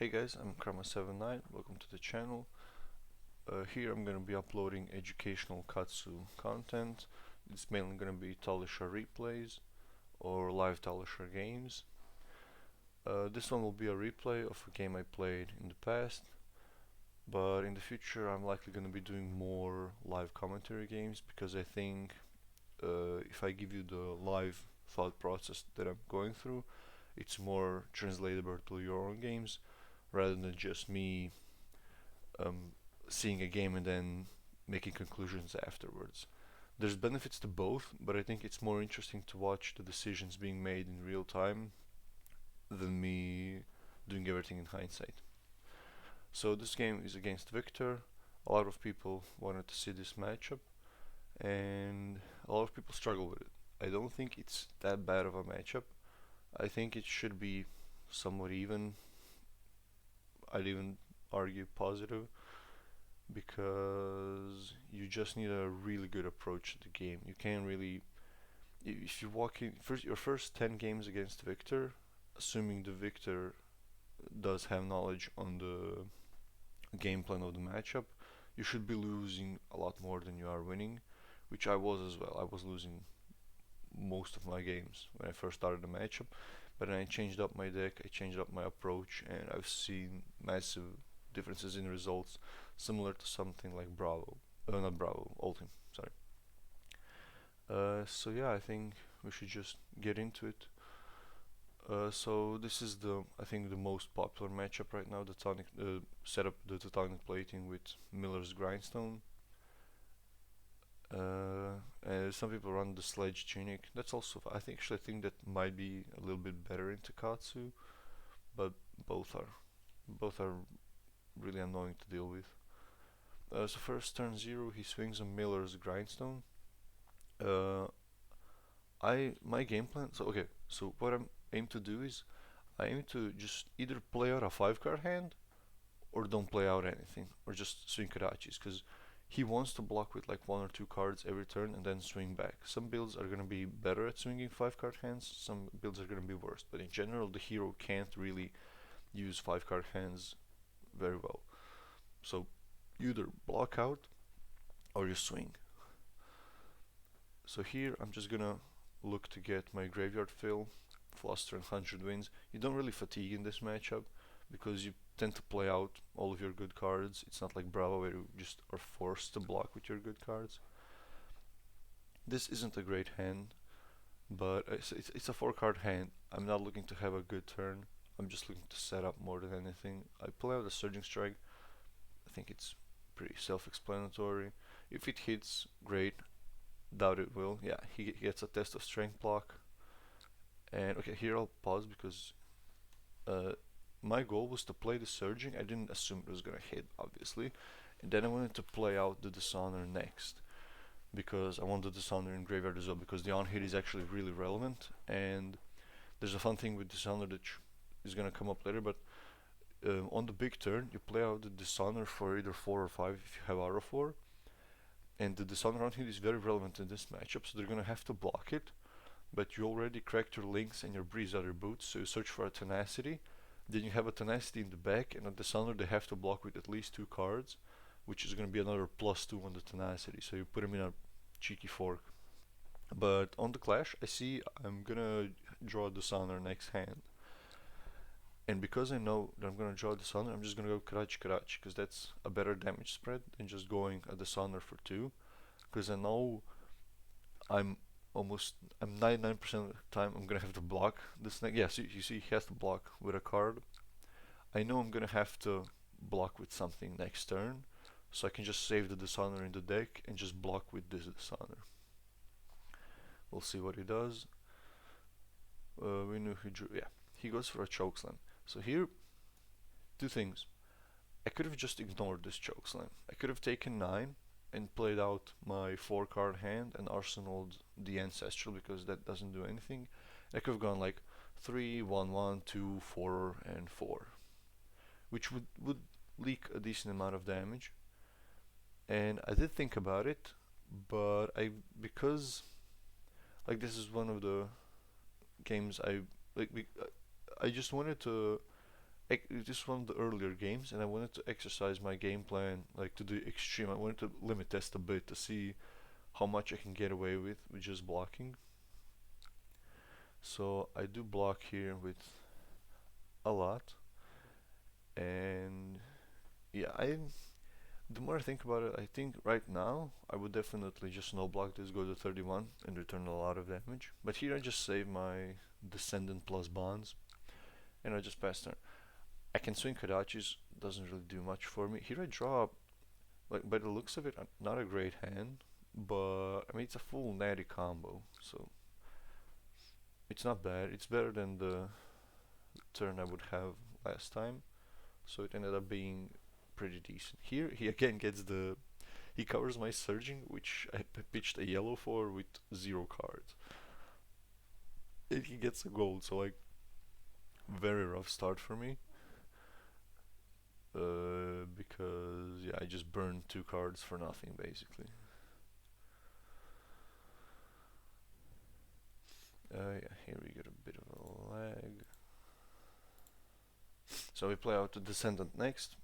Hey guys, I'm Krama79. Welcome to the channel. Here I'm going to be uploading educational Katsu content. It's mainly going to be Talisha replays or live Talisha games. This one will be a replay of a game I played in the past, but in the future I'm likely going to be doing more live commentary games because I think if I give you the live thought process that I'm going through, it's more translatable to your own games rather than just me um, seeing a game and then making conclusions afterwards. There's benefits to both, but I think it's more interesting to watch the decisions being made in real time than me doing everything in hindsight. So this game is against Victor. A lot of people wanted to see this matchup, and a lot of people struggle with it. I don't think it's that bad of a matchup. I think it should be somewhat even. I'd even argue positive because you just need a really good approach to the game. You can't really, if you walk in first your first 10 games against Victor, assuming the Victor does have knowledge on the game plan of the matchup, you should be losing a lot more than you are winning, which I was as well. I was losing most of my games when I first started the matchup, but then I changed up my deck, I changed up my approach, and I've seen massive differences in results, similar to something like Bravo, not Bravo, Ultim. Sorry. So yeah, I think we should just get into it. So this is I think the most popular matchup right now, the tonic setup, the tectonic plating with Miller's Grindstone. Some people run the Sledge Tunic. That's also, I think that might be a little bit better into Katsu, but both are both are really annoying to deal with. So first turn 0, he swings a Miller's Grindstone. Uh, my game plan. So okay, so what I'm aim to do is I aim to just either play out a 5 card hand or don't play out anything or just swing Karachis because he wants to block with like 1 or 2 cards every turn and then swing back. Some builds are gonna be better at swinging 5 card hands. Some builds are gonna be worse. But in general, the hero can't really use 5 card hands very well. So you either block out or you swing. So here I'm just gonna look to get my graveyard fill, fluster and 100 wins. You don't really fatigue in this matchup because you tend to play out all of your good cards. It's not like Bravo where you just are forced to block with your good cards. This isn't a great hand, but it's a 4 card hand. I'm not looking to have a good turn. I'm just looking to set up more than anything. I pull out a Surging Strike. I think it's pretty self-explanatory. If it hits, great. Doubt it will. Yeah, he gets a test of strength block. And okay, here I'll pause because uh, my goal was to play the Surging. I didn't assume it was gonna hit, obviously. And then I wanted to play out the Dishonor next because I want the Dishonor in graveyard as well because the on hit is actually really relevant. And there's a fun thing with Dishonor that is gonna come up later, but on the big turn, you play out the Dishonor for either 4 or 5 if you have Aura 4. And the Dishonor on hit is very relevant in this matchup, so they're gonna have to block it. But you already cracked your links and your breeze other boots, so you search for a tenacity. Then you have a tenacity in the back, and a Dishonor they have to block with at least 2 cards, which is going to be another +2 on the tenacity. So you put him in a cheeky fork. But on the clash, I see I'm gonna draw Dishonor next hand, and because I know that I'm gonna draw Dishonor, I'm just gonna go Karachi Karachi because that's a better damage spread than just going a Dishonor for 2. Because I know I'm I'm 99% of the time I'm gonna have to block this next. Yeah, so you see he has to block with a card. I know I'm gonna have to block with something next turn, so I can just save the Dishonor in the deck and just block with this Dishonor. We'll see what he does. We knew he drew. Yeah, he goes for a Chokeslam. So here, 2 things. I could have just ignored this Chokeslam. I could have taken 9 and played out my 4 card hand and arsenaled the Ancestral because that doesn't do anything. I could have gone like 3, 1, 1, 2, 4, and 4, which would leak a decent amount of damage. And I did think about it, but because like this is one of the games I like, I just wanted to this is one of the earlier games, and I wanted to exercise my game plan like to the extreme. I wanted to limit test a bit to see how much I can get away with just blocking. So I do block here with a lot, and yeah, the more I think about it, I think right now I would definitely just no block this, go to 31 and return a lot of damage. But here I just save my Descendant plus Bonds, and I just pass turn. I can swing Kodachis, doesn't really do much for me. Here I draw, like by the looks of it, not a great hand, but I mean it's a full natty combo, so it's not bad. It's better than the turn I would have last time, so it ended up being pretty decent. Here he again gets the he covers my surging, which I pitched a yellow for with 0 cards, and he gets a gold. So like very rough start for me. Because yeah, I just burned 2 cards for nothing basically. Yeah, here we get a bit of a lag. So we play out the Descendant next.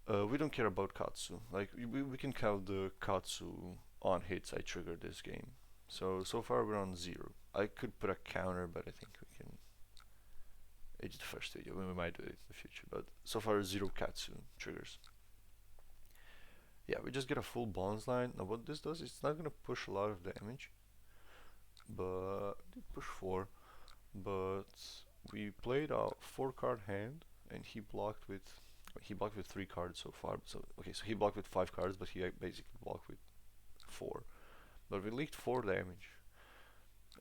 We don't care about Katsu. Like we can count the Katsu on hits I triggered this game. So far we're on 0. I could put a counter, but I think we can. It's the first video. We might do it in the future, but so far 0 Katsu triggers. Yeah, we just get a full bonds line. Now what this does, it's not gonna push a lot of damage, but it did push 4. But we played a 4-card hand, and he blocked with 3 cards so far. So okay, so he blocked with 5 cards, but he basically blocked with 4. But we leaked 4 damage,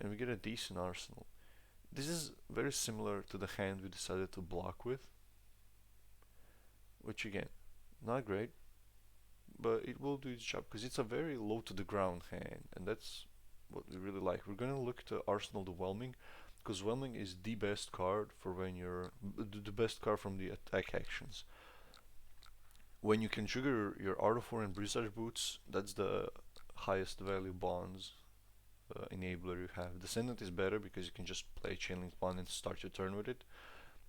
and we get a decent arsenal. This is very similar to the hand we decided to block with, which again, not great, but it will do its job because it's a very low to the ground hand, and that's what we really like. We're gonna look to Arsenal the Whelming, because Whelming is the best card for when you're the best card from the attack actions. When you can trigger your Art of War and Brisage Boots, that's the highest value bonds enabler you have. Descendant is better because you can just play Chainlink Bond and start your turn with it,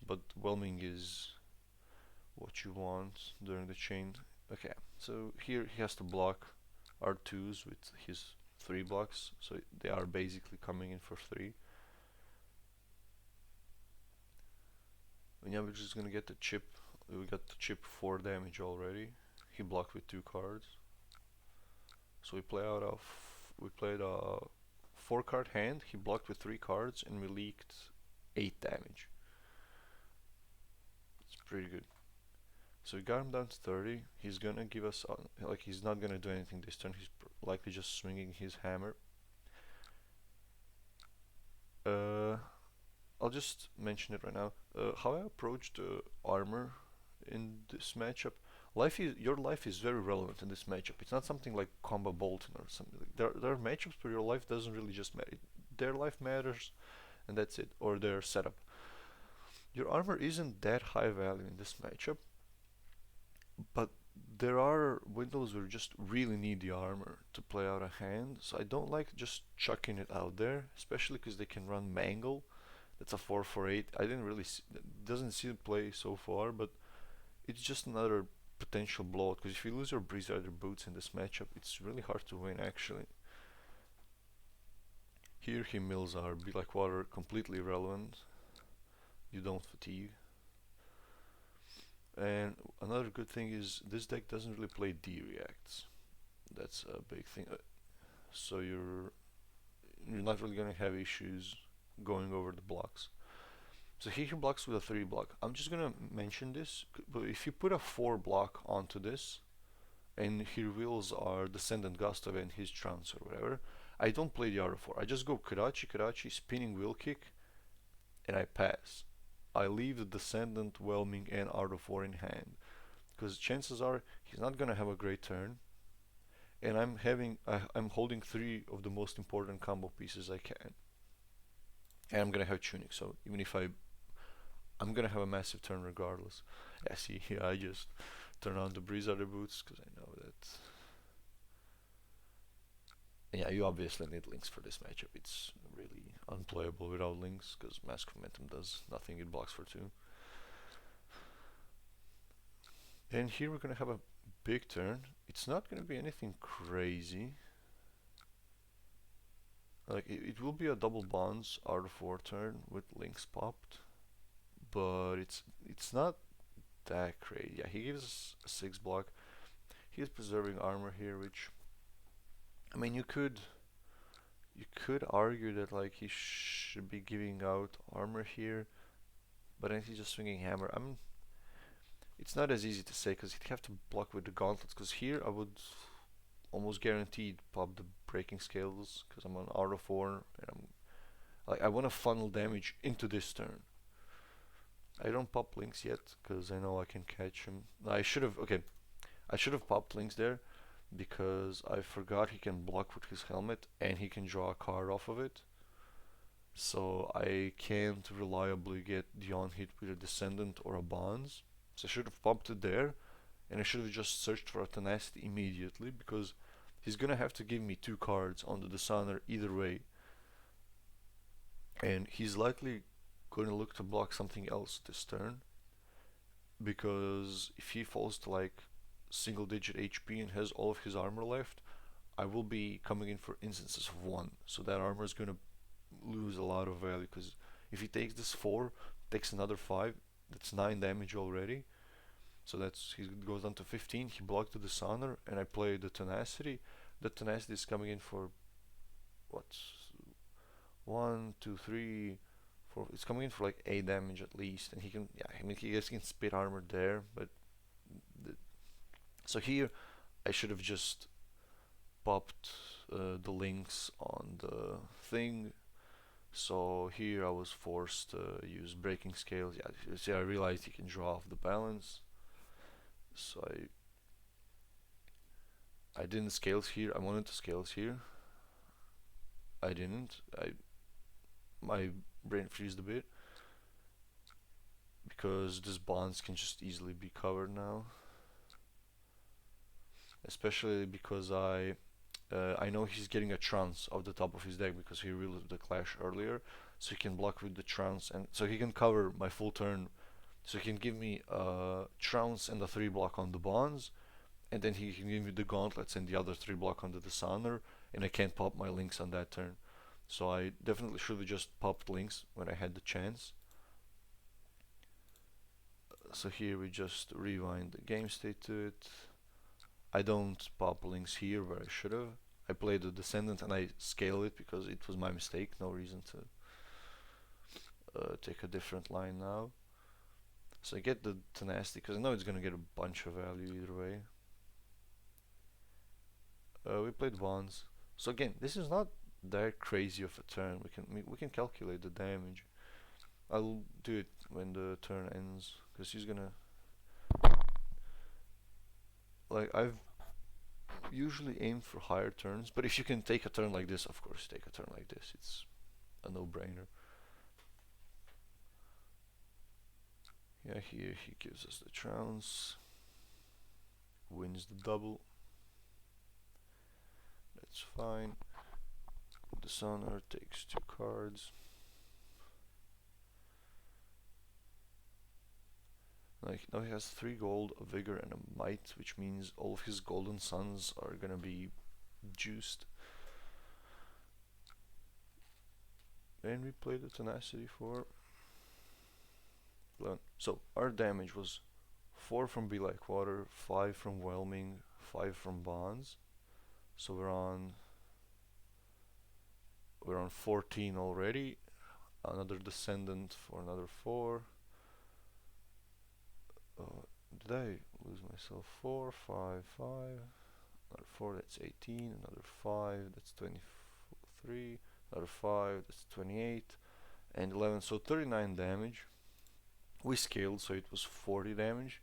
but Whelming is what you want during the chain. Okay, so here he has to block R2s with his 3 blocks, so they are basically coming in for 3. And yeah, we're just gonna get the chip. We got the chip 4 damage already. He blocked with 2 cards. So we played a 4-card hand. He blocked with 3 cards, and we leaked 8 damage. It's pretty good. So we got him down to 30. He's gonna give us like he's not gonna do anything this turn. He's likely just swinging his hammer. I'll just mention it right now. How I approached armor in this matchup. Your life is very relevant in this matchup. It's not something like Combo Bolton or something. There are matchups where your life doesn't really just matter. Their life matters, and that's it. Or their setup. Your armor isn't that high value in this matchup, but there are windows where you just really need the armor to play out a hand. So I don't like just chucking it out there, especially because they can run Mangle. That's a 4/8. I didn't really doesn't see it play so far, but it's just another potential blowout. Because if you lose your Breezerider Boots in this matchup, it's really hard to win actually. Here he mills our Be Like Water, completely irrelevant. You don't fatigue. And another good thing is this deck doesn't really play D-reacts. That's a big thing. So you're not really gonna have issues going over the blocks. So here he blocks with a 3 block. I'm just gonna mention this, but if you put a 4 block onto this, and he reveals our Descendant Gustav and his Trounce or whatever, I don't play the R4. I just go Karachi, spinning Wheel Kick, and I pass. I leave the Descendant, Whelming, and Art of War in hand, because chances are he's not gonna have a great turn, and I'm holding 3 of the most important combo pieces I can, and I'm gonna have Tunic. So even if I'm gonna have a massive turn regardless. Yeah, see here I just turn on the Breezerider Boots because I know that. Yeah, you obviously need links for this matchup. It's really unplayable without links because Mask of Momentum does nothing. It blocks for 2. And here we're gonna have a big turn. It's not gonna be anything crazy. Like it will be a double bonds out of 4 turn with links popped, but it's not that crazy. Yeah, he gives us a 6 block. He's preserving armor here, which I mean you could argue that like he should be giving out armor here, but then he's just swinging hammer. It's not as easy to say because he'd have to block with the gauntlets. Because here I would almost guaranteed pop the breaking scales because I'm on auto 4 and I'm like I want to funnel damage into this turn. I don't pop links yet because I know I can catch him. I should have okay. I should have popped links there because I forgot he can block with his helmet and he can draw a card off of it. So I can't reliably get the on hit with a Descendant or a Bonds. So I should have popped it there and I should have just searched for a Tenacity immediately because he's gonna have to give me 2 cards on the Dishonor either way. And he's likely gonna look to block something else this turn because if he falls to like single digit HP and has all of his armor left, I will be coming in for instances of 1. So that armor is gonna lose a lot of value because if he takes this 4, takes another 5, that's 9 damage already. So that's he goes down to 15. He blocked the Dishonor, and I play the Tenacity. The Tenacity is coming in for what? 1, 2, 3, 4. It's coming in for like 8 damage at least, and he can yeah. I mean he gets can spit armor there, but the, so here I should have just popped the links on the thing. So here I was forced to use breaking scales. Yeah, see I realized he can draw off the balance. So I didn't scales here. I wanted to scales here. I didn't. My brain freezed a bit because this bonds can just easily be covered now. Especially because I know he's getting a trance off the top of his deck because he reeled the clash earlier, so he can block with the trance and so he can cover my full turn. So he can give me a trance and a 3 block on the bonds, and then he can give me the gauntlets and the other 3 block on the Dishonor, and I can't pop my links on that turn. So I definitely should have just popped links when I had the chance. So here we just rewind the game state to it. I don't pop links here where I should have. I played the Descendant and I scale it because it was my mistake. No reason to take a different line now. So I get the Tenacity because I know it's gonna get a bunch of value either way. We played Bonds. So again, this is not that crazy of a turn. We can calculate the damage. I'll do it when the turn ends because he's gonna like I've usually aimed for higher turns, but if you can take a turn like this, of course take a turn like this. It's a no-brainer. Yeah, here he gives us the trounce, wins the double. That's fine. Dishonor takes 2 cards. Like now he has 3 gold, a vigor, and a might, which means all of his golden suns are gonna be juiced. And we play the Tenacity for 11. So our damage was 4 from Be Like Water, 5 from Whelming, 5 from Bonds. So we're on 14 already. Another Descendant for another 4. Did I lose myself? 4, 5, 5. Another 4, that's 18. Another 5, that's 23. Another 5, that's 28. And 11, so 39 damage. We scaled, so it was 40 damage.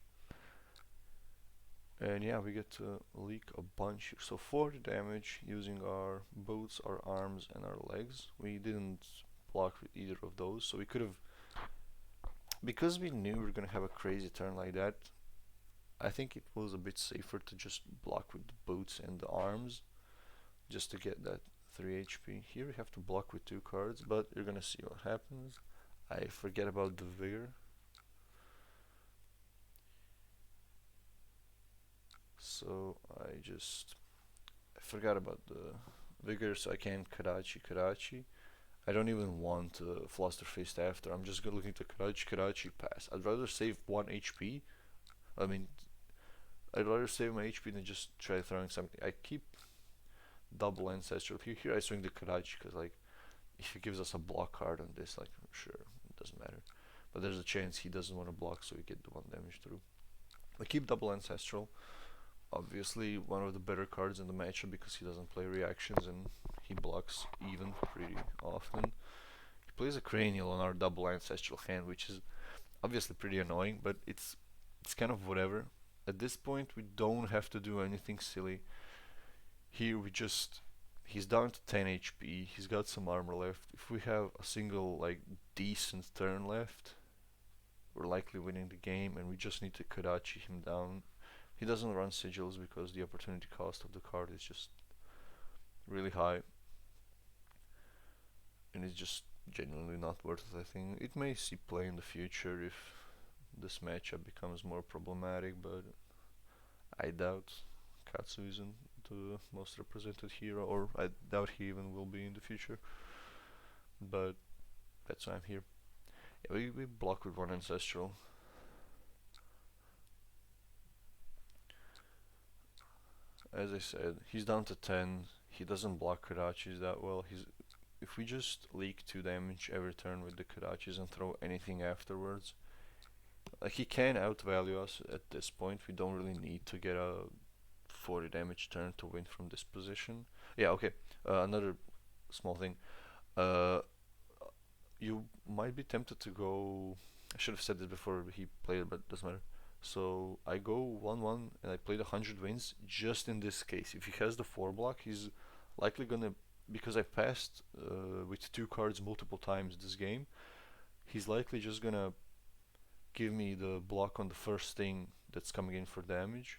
And yeah, we get to leak a bunch here. So 40 damage using our boots, our arms, and our legs. We didn't block with either of those, so we could have, because we knew we were gonna have a crazy turn like that, I think it was a bit safer to just block with the boots and the arms, just to get that 3 HP. Here we have to block with 2 cards, but you're gonna see what happens. I forget about the vigor. So I forgot about the vigor, so I can't Karachi. I don't even want Fluster Fist after. I'm just looking to Karachi pass. I'd rather save 1 HP. I mean, I'd rather save my HP than just try throwing something. I keep double Ancestral. Here I swing the Karachi because, like, if he gives us a block card on this, like, sure, it doesn't matter. But there's a chance he doesn't want to block, so we get the 1 damage through. I keep double Ancestral. Obviously, one of the better cards in the matchup because he doesn't play reactions and he blocks even pretty often. He plays a Cranial on our double Ancestral hand, which is obviously pretty annoying, but it's kind of whatever. At this point, we don't have to do anything silly. Here we just he's down to 10 HP. He's got some armor left. If we have a single like decent turn left, we're likely winning the game, and we just need to Karachi him down. He doesn't run sigils because the opportunity cost of the card is just really high, and it's just genuinely not worth it. I think it may see play in the future if this matchup becomes more problematic, but I doubt Katsu isn't the most represented hero, or I doubt he even will be in the future. But that's why I'm here. Yeah, we block with 1 Ancestral. As I said, he's down to 10. He doesn't block Karachis that well. If we just leak 2 damage every turn with the Karachis and throw anything afterwards, like he can outvalue us at this point. We don't really need to get a 40 damage turn to win from this position. Yeah, okay. Another small thing. Uh, you might be tempted to go. I should have said this before he played it, but it doesn't matter. So I go 1-1 and I played 100 wins just in this case. If he has the 4 block, he's likely gonna, because I passed with 2 cards multiple times this game, he's likely just gonna give me the block on the first thing that's coming in for damage,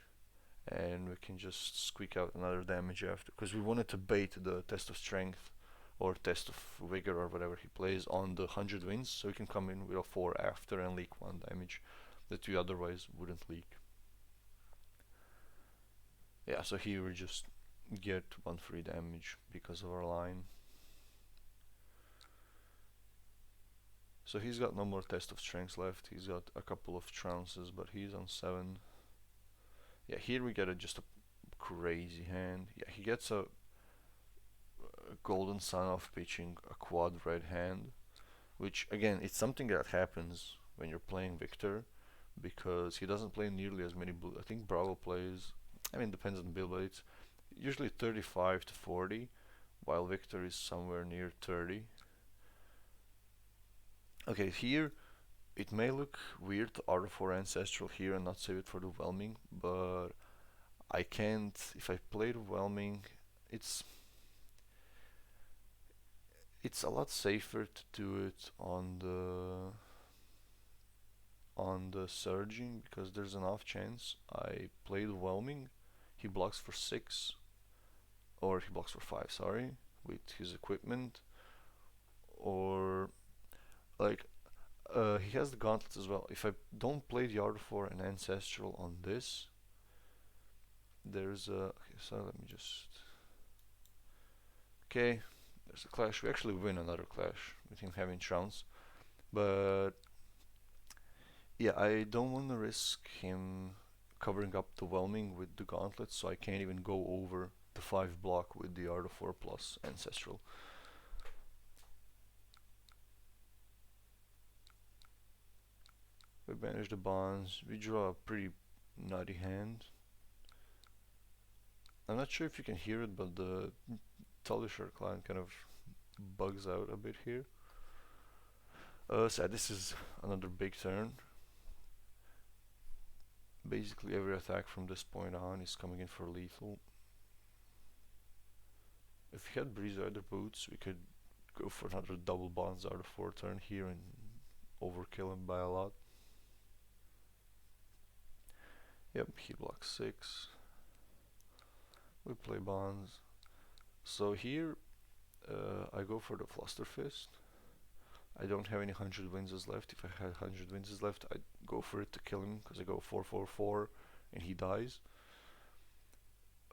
and we can just squeak out another damage after, because we wanted to bait the test of strength or test of vigor or whatever he plays on the 100 wins, so we can come in with a 4 after and leak 1 damage that we otherwise wouldn't leak. Yeah, so here we just get 1 free damage because of our line. So he's got no more test of strength left. He's got a couple of trounces, but he's on 7. Yeah, here we get just a crazy hand. Yeah, he gets a Golden Sun off pitching a quad red hand, which again, it's something that happens when you're playing Victor, because he doesn't play nearly as many blue. I think Bravo plays, I mean, depends on the build, but it's usually 35 to 40, while Victor is somewhere near 30. Okay, here it may look weird to auto 4 Ancestral here and not save it for the Whelming, but I can't. If I play the Whelming, it's a lot safer to do it on the Surging, because there's an off chance I play the Whelming, he blocks for 6, or he blocks for 5, sorry, with his equipment, or like he has the gauntlets as well. If I don't play the Art 4 and Ancestral on this, there's a, okay, so let me just, okay, there's a clash. We actually win another clash with him having trounce, but yeah, I don't want to risk him covering up the Whelming with the gauntlets, so I can't even go over the 5 block with the Art of 4 plus Ancestral. We banish the bonds. We draw a pretty nutty hand. I'm not sure if you can hear it, but the Tulisher clan kind of bugs out a bit here. So this is another big turn. Basically every attack from this point on is coming in for lethal. If we had Breeze Rider Boots, we could go for another double bonds out of 4 turn here and overkill him by a lot. Yep, he blocks 6. We play bonds. So here I go for the Fluster Fist. I don't have any 100 Winds left. If I had 100 Winds left, I'd go for it to kill him, because I go 4-4-4 and he dies.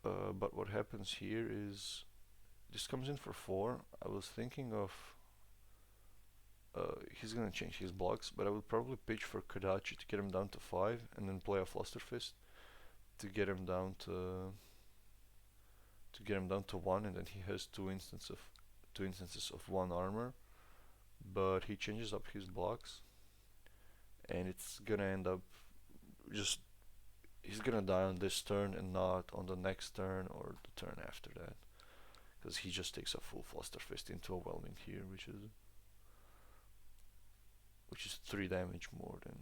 But what happens here is this comes in for 4. I was thinking of he's gonna change his blocks, but I would probably pitch for Kadachi to get him down to 5, and then play a Fluster Fist to get him down to 1, and then he has two instances of 1 armor. But he changes up his blocks, and it's gonna end up just he's gonna die on this turn and not on the next turn or the turn after that, because he just takes a full Fluster Fist into Overwhelming here, which is 3 damage more than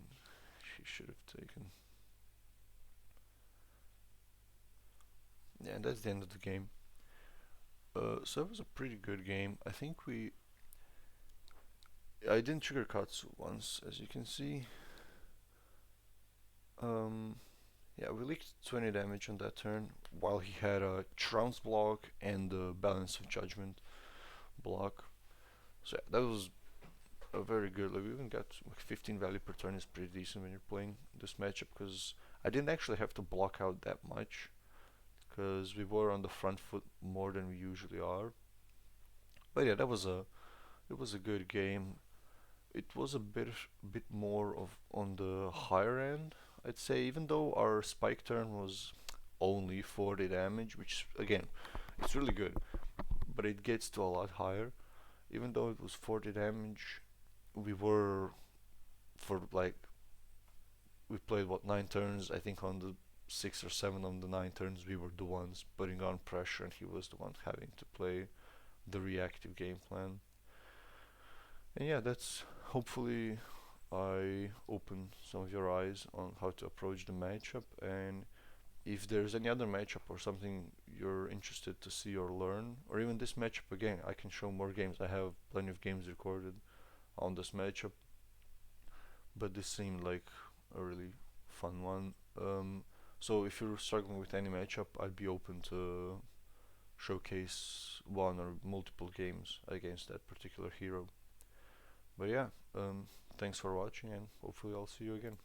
she should have taken. Yeah, and that's the end of the game. So it was a pretty good game. I didn't trigger Katsu once, as you can see. Um, yeah, we leaked 20 damage on that turn, while he had a Trounce block and a Balance of Judgment block. So yeah, that was a very good. Like, we even got like 15 value per turn is pretty decent when you're playing this matchup, because I didn't actually have to block out that much, because we were on the front foot more than we usually are. But yeah, it was a good game. It was a bit more of on the higher end, I'd say, even though our spike turn was only 40 damage, which again, it's really good, but it gets to a lot higher. Even though it was 40 damage, we were for like we played what 9 turns. I think on the 6 or 7 on the 9 turns we were the ones putting on pressure, and he was the one having to play the reactive game plan. And yeah, that's hopefully I open some of your eyes on how to approach the matchup. And if there's any other matchup or something you're interested to see or learn, or even this matchup again, I can show more games. I have plenty of games recorded on this matchup, but this seemed like a really fun one. So if you're struggling with any matchup, I'd be open to showcase one or multiple games against that particular hero. But yeah, thanks for watching, and hopefully I'll see you again.